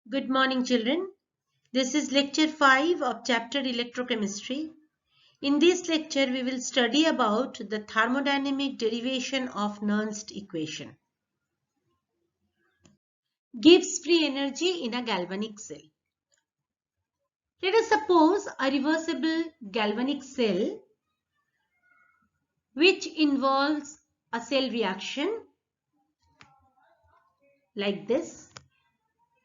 Good morning, children. This is lecture 5 of chapter electrochemistry. In this lecture, we will study about the thermodynamic derivation of Nernst equation. Gives free energy in a galvanic cell. Let us suppose a reversible galvanic cell which involves a cell reaction like this.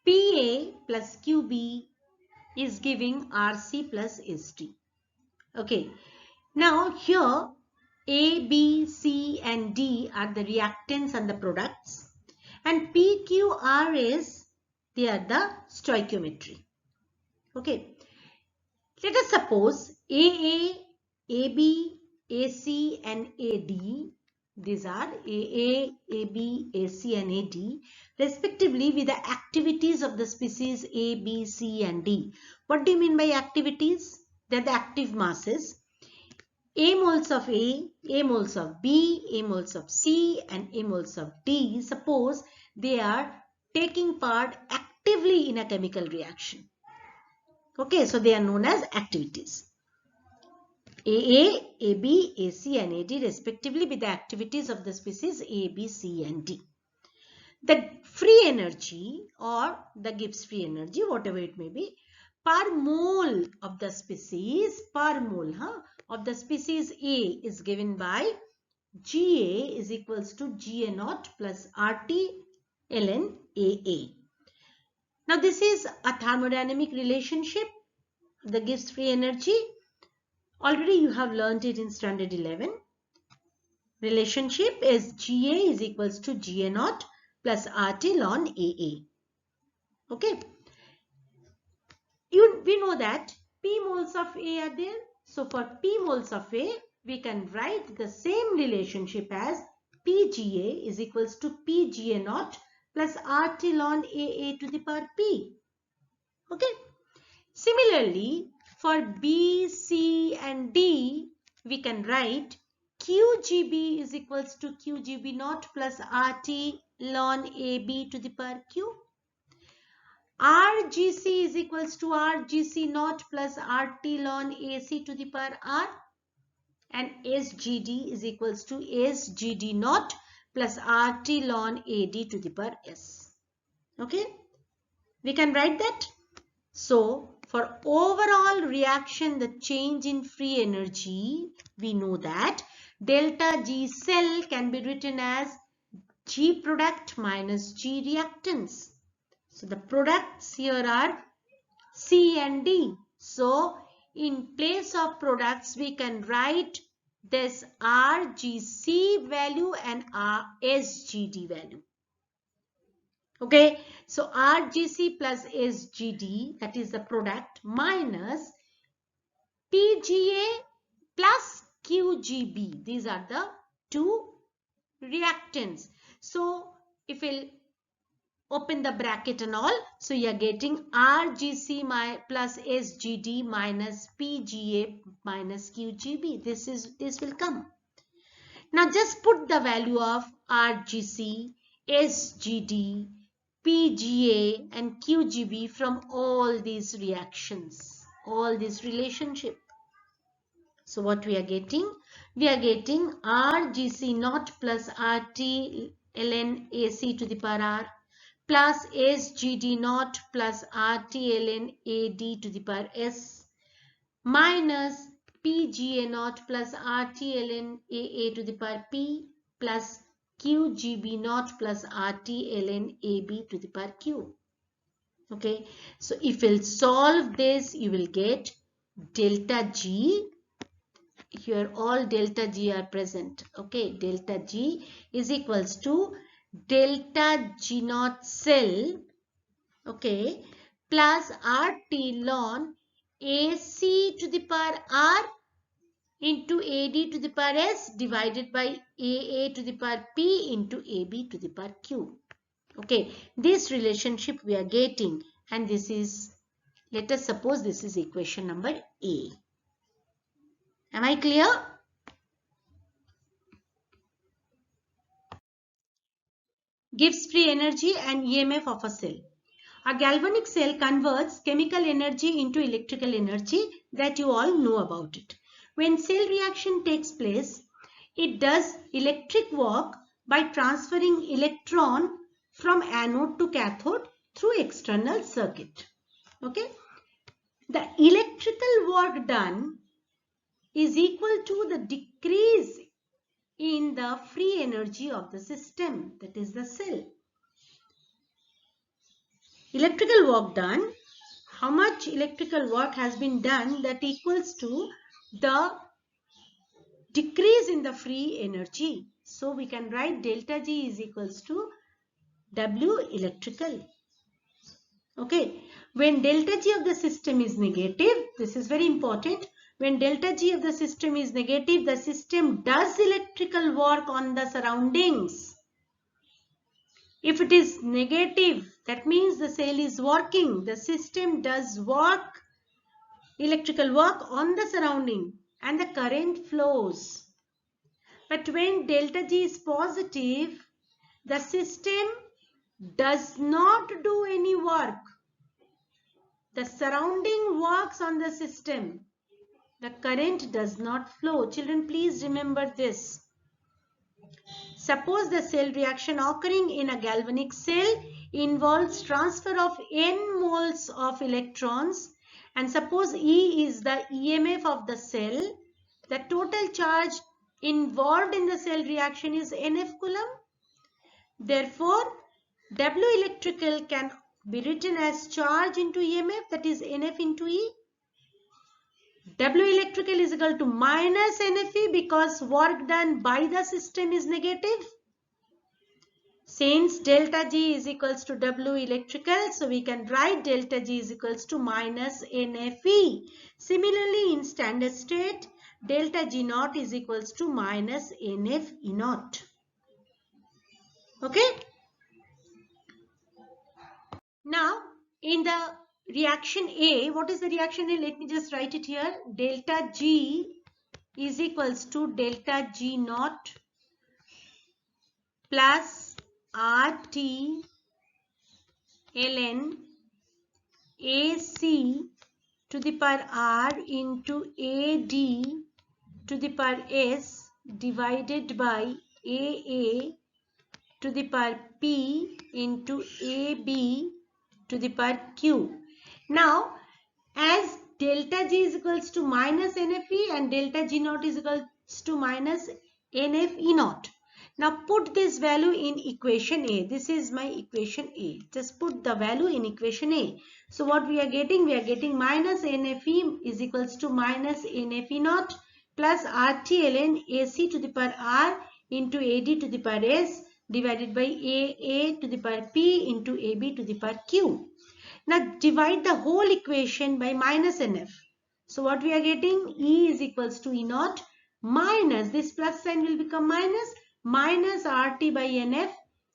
Pa plus Qb is giving Rc plus St. Okay. Now here A, B, C and D are the reactants and the products, and P, Q, R is they are the stoichiometry. Okay. Let us suppose AA, AB, AC and AD. These are AA, AB, AC and AD respectively with the activities of the species A, B, C and D. What do you mean by activities? They are the active masses. A moles of A moles of B, A moles of C and A moles of D, suppose they are taking part actively in a chemical reaction. Okay, so they are known as activities. AA, AB, AC and AD respectively with the activities of the species A, B, C and D. The free energy or the Gibbs free energy, whatever it may be, per mole of the species, of the species A is given by Ga is equals to Ga naught plus RT ln AA. Now this is a thermodynamic relationship, the Gibbs free energy. Already you have learned it in standard 11. Relationship is Ga is equals to Ga naught plus RT ln AA. Okay. We know that P moles of A are there. So for P moles of A, we can write the same relationship as PGA is equals to PGA naught plus RT ln AA to the power P. Okay. Similarly, for B, C and D, we can write QGB is equals to QGB naught plus RT ln AB to the power Q. RGC is equals to RGC naught plus RT ln AC to the power R, and SGD is equals to SGD naught plus RT ln AD to the power S. Okay, we can write that. So for overall reaction, the change in free energy, we know that delta G cell can be written as G product minus G reactants. So the products here are C and D. So in place of products, we can write this RGC value and SGD value. Okay, so RGC plus SGD, that is the product, minus PGA plus QGB. These are the two reactants. So if we'll open the bracket and all, so you are getting RGC plus SGD minus PGA minus QGB. This will come. Now just put the value of RGC, SGD, PGA and QGB from all these reactions, all this relationship. So what we are getting? We are getting RGC naught plus RT ln AC to the power R plus SGD naught plus RT ln AD to the power S minus PGA naught plus RT ln AA to the power P plus QGB naught plus RT ln AB to the power Q. Okay, so if we'll solve this, you will get delta G. Here all delta G are present. Okay, delta G is equals to delta G naught cell, okay, plus RT ln AC to the power R into AD to the power S divided by AA to the power P into AB to the power Q. Okay, this relationship we are getting, and this is, let us suppose this is equation number A. Am I clear? Gives free energy and EMF of a cell. A galvanic cell converts chemical energy into electrical energy, that you all know about it. When cell reaction takes place, it does electric work by transferring electron from anode to cathode through external circuit. Okay. The electrical work done is equal to the decrease in the free energy of the system, that is the cell. Electrical work done, how much electrical work has been done, that equals to the decrease in the free energy. So we can write delta G is equals to W electrical. Okay, when delta G of the system is negative, this is very important. When delta G of the system is negative, the system does electrical work on the surroundings. If it is negative, that means the cell is working. The system does work, electrical work on the surrounding, and the current flows. But when delta G is positive, the system does not do any work. The surrounding works on the system. The current does not flow. Children, please remember this. Suppose the cell reaction occurring in a galvanic cell involves transfer of n moles of electrons, and suppose E is the EMF of the cell. The total charge involved in the cell reaction is NF coulomb. Therefore, W electrical can be written as charge into EMF, that is NF into E. W electrical is equal to minus NFE because work done by the system is negative. Since delta G is equals to W electrical, so we can write delta G is equals to minus NFE. Similarly, in standard state, delta G naught is equals to minus NF E naught. Okay. Now, in the reaction A, what is the reaction A? Let me just write it here. Delta G is equals to delta G naught plus RT ln AC to the power R into AD to the power S divided by AA to the power P into AB to the power Q. Now, as delta G is equals to minus NFE and delta G naught is equals to minus NFE naught. Now put this value in equation A. This is my equation A. Just put the value in equation A. So what we are getting? We are getting minus NFE is equals to minus NFE naught plus RT ln AC to the power R into AD to the power S divided by AA to the power P into AB to the power Q. Now divide the whole equation by minus NF. So what we are getting? E is equals to E naught minus, this plus sign will become minus RT by NF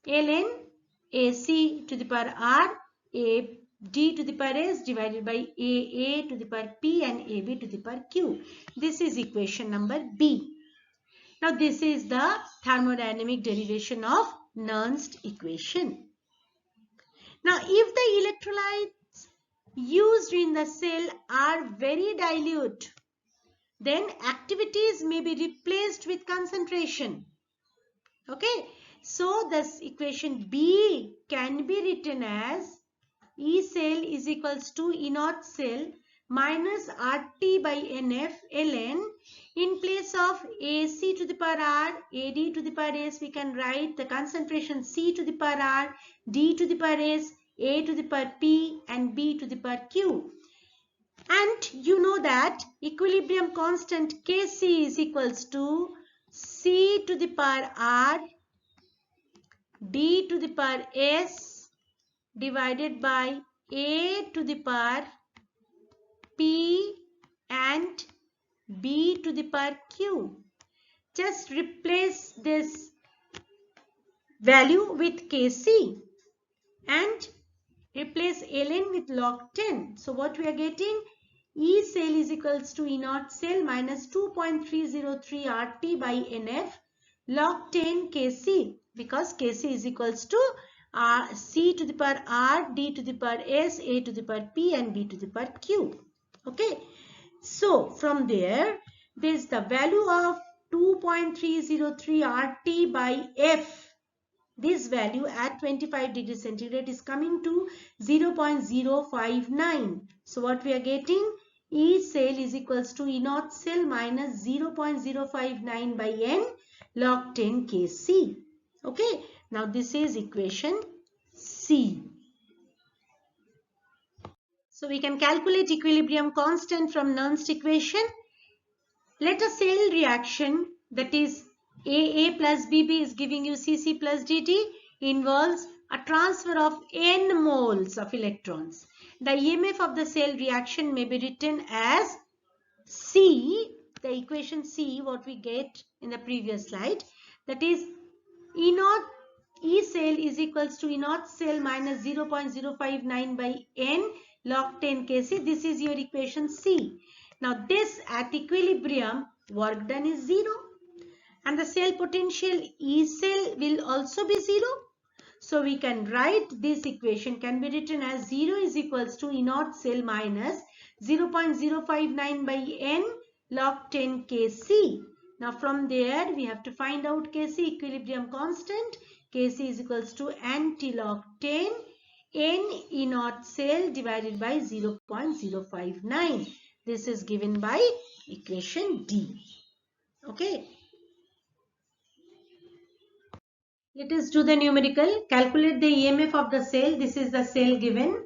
ln AC to the power R AD to the power S divided by AA to the power P and AB to the power Q. This is equation number B. Now this is the thermodynamic derivation of Nernst equation. Now if the electrolytes used in the cell are very dilute, then activities may be replaced with concentration. Okay, so this equation B can be written as E cell is equals to E naught cell minus RT by NF ln, in place of AC to the power R, AD to the power S, we can write the concentration C to the power R, D to the power S, A to the power P and B to the power Q. And you know that equilibrium constant Kc is equals to C to the power R, D to the power S divided by A to the power P and B to the power Q. Just replace this value with Kc and replace ln with log 10. So what we are getting? E cell is equals to E naught cell minus 2.303 RT by NF log 10 Kc, because Kc is equals to C to the power R, D to the power S, A to the power P, and B to the power Q. Okay. So from there, this the value of 2.303 RT by F. This value at 25 degrees centigrade is coming to 0.059. So what we are getting? E cell is equals to E naught cell minus 0.059 by N log 10 Kc. Okay. Now this is equation C. So we can calculate equilibrium constant from Nernst equation. Let a cell reaction, that is AA plus BB is giving you CC plus DD, involves a transfer of n moles of electrons. The EMF of the cell reaction may be written as C, the equation C, what we get in the previous slide, that is E naught E cell is equals to E naught cell minus 0.059 by N log 10 Kc. This is your equation C. Now this at equilibrium, work done is 0. And the cell potential E cell will also be 0. So we can write this equation can be written as 0 is equals to E naught cell minus 0.059 by N log 10 Kc. Now from there we have to find out Kc, equilibrium constant. Kc is equals to anti log 10 N E naught cell divided by 0.059. This is given by equation D. Okay. Let us do the numerical. Calculate the EMF of the cell. This is the cell given,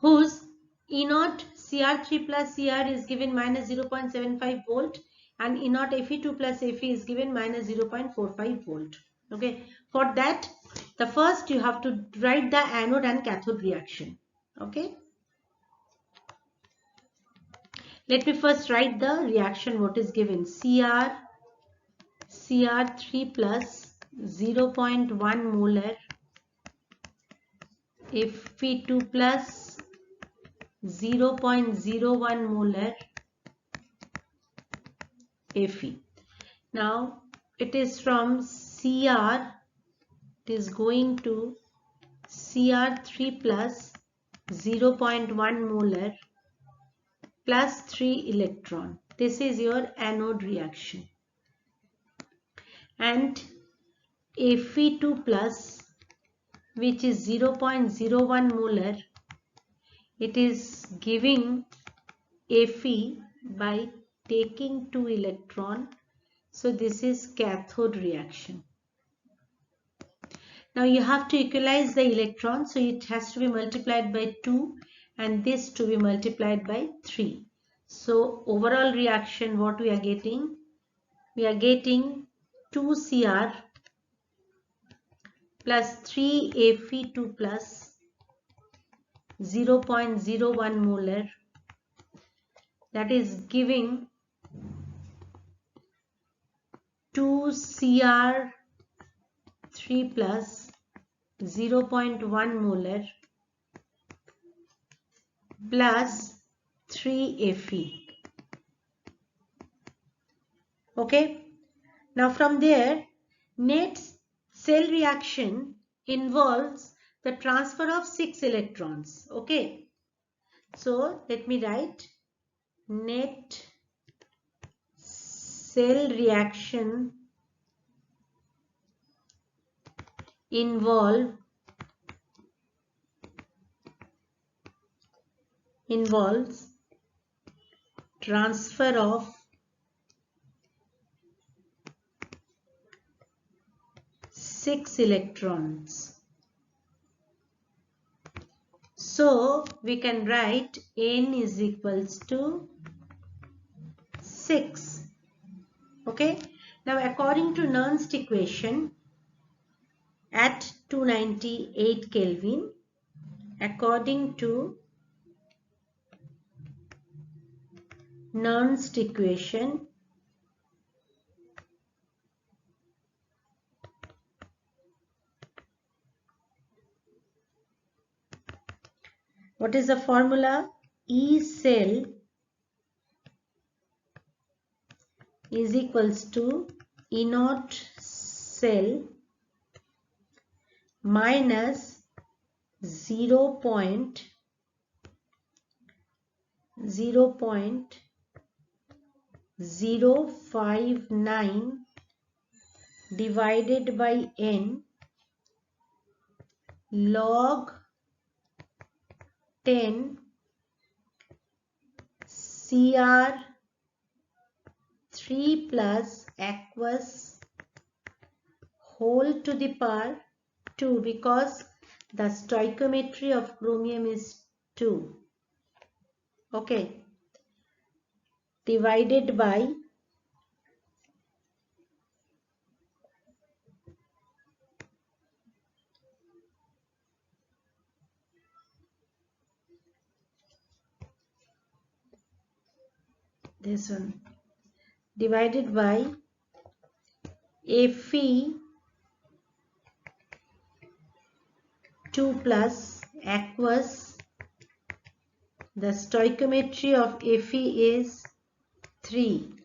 whose E naught Cr3 plus Cr is given minus 0.75 volt and E naught Fe2 plus Fe is given minus 0.45 volt. Okay. For that, the first you have to write the anode and cathode reaction. Okay. Let me first write the reaction what is given. Cr3 plus 0.1 molar, Fe2 plus 0.01 molar Fe. Now it is from Cr, it is going to Cr3 plus 0.1 molar plus 3 electron. This is your anode reaction. And Fe2 plus, which is 0.01 molar, it is giving Fe by taking 2 electron. So this is cathode reaction. Now you have to equalize the electron, so it has to be multiplied by 2 and this to be multiplied by 3. So overall reaction what we are getting? We are getting 2 Cr plus 3 Fe2 plus 0.01 molar, that is giving 2 Cr3 plus 0.1 molar plus 3 Fe. Okay. Now from there, net cell reaction involves the transfer of 6 electrons. Okay. So let me write net cell reaction involves transfer of 6 electrons. So we can write N is equals to 6. Okay. Now according to Nernst equation, at 298 Kelvin, according to Nernst equation, what is the formula? E cell is equals to E naught cell minus 0.059 divided by n log 10 Cr3 plus aqueous whole to the power 2, because the stoichiometry of chromium is 2. Okay. Divided by this one, divided by Fe2 plus aqueous. The stoichiometry of Fe is 3.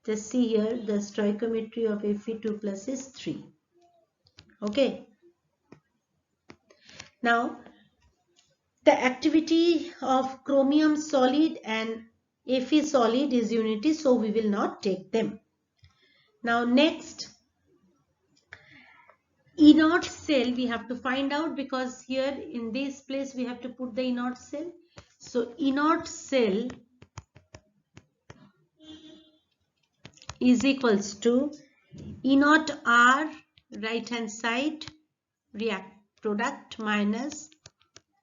Just see here, the stoichiometry of Fe2 plus is 3. Okay. Now, the activity of chromium solid and Fe solid is unity, so we will not take them. Now next, inert cell we have to find out, because here in this place we have to put the inert cell. So inert cell is equals to inert R right hand side react product minus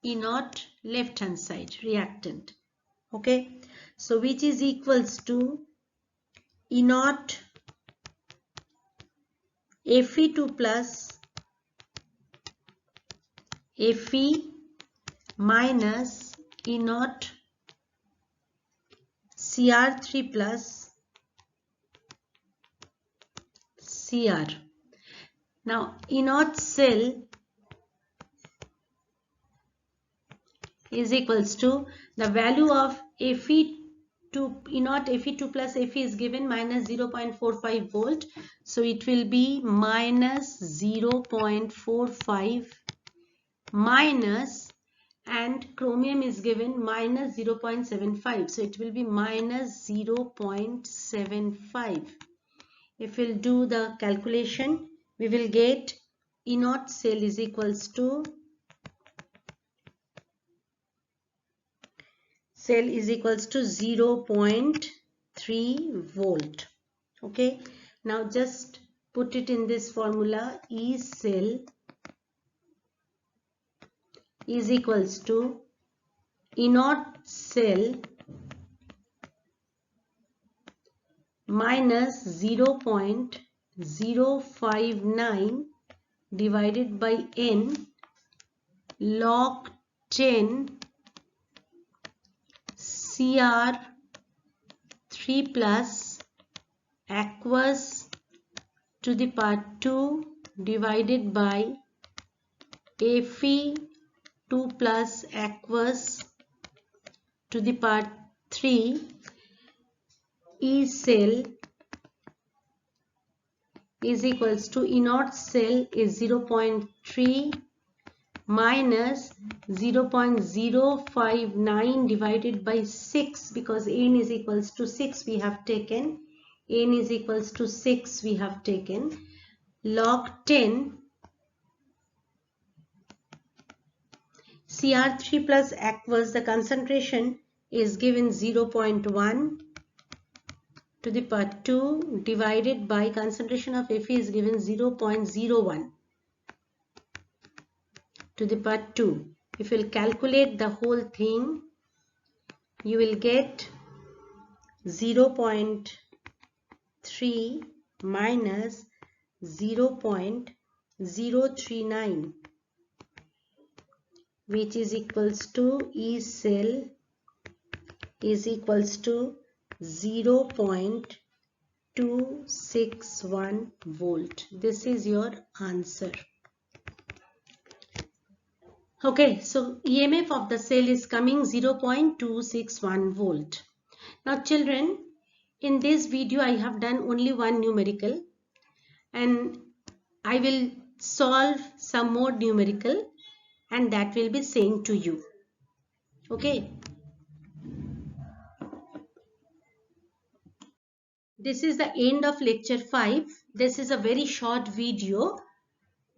inert left hand side reactant. Okay, so which is equals to inert Fe2 plus Fe minus inert Cr3 plus Cr. Now inert cell is equals to the value of Fe2, inert Fe2 plus Fe is given minus 0.45 volt. So it will be minus 0.45 minus, and chromium is given minus 0.75. So it will be minus 0.75. If we'll do the calculation, we will get inert cell is equals to 0.3 volt. Okay, now just put it in this formula. E cell is equals to inert cell minus 0.059 divided by n log 10 Cr3 plus aqueous to the power 2 divided by Fe2 plus aqueous to the power 3. E cell is equals to inert cell is 0.3 minus 0.059 divided by 6, because n is equals to 6 we have taken, n is equals to 6 we have taken, log 10 Cr3 plus aqueous, the concentration is given 0.1 to the power 2 divided by concentration of Fe is given 0.01 to the power 2. If you will calculate the whole thing, you will get 0.3 minus 0.039, which is equals to E cell is equals to 0.261 volt. This is your answer. Okay, so EMF of the cell is coming 0.261 volt. Now children, in this video I have done only one numerical, and I will solve some more numerical and that will be sent to you. Okay. This is the end of lecture 5. This is a very short video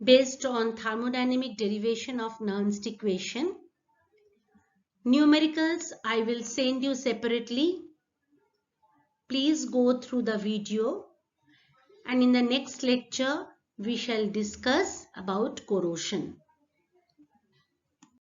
based on thermodynamic derivation of Nernst equation. Numericals I will send you separately. Please go through the video, and in the next lecture we shall discuss about corrosion.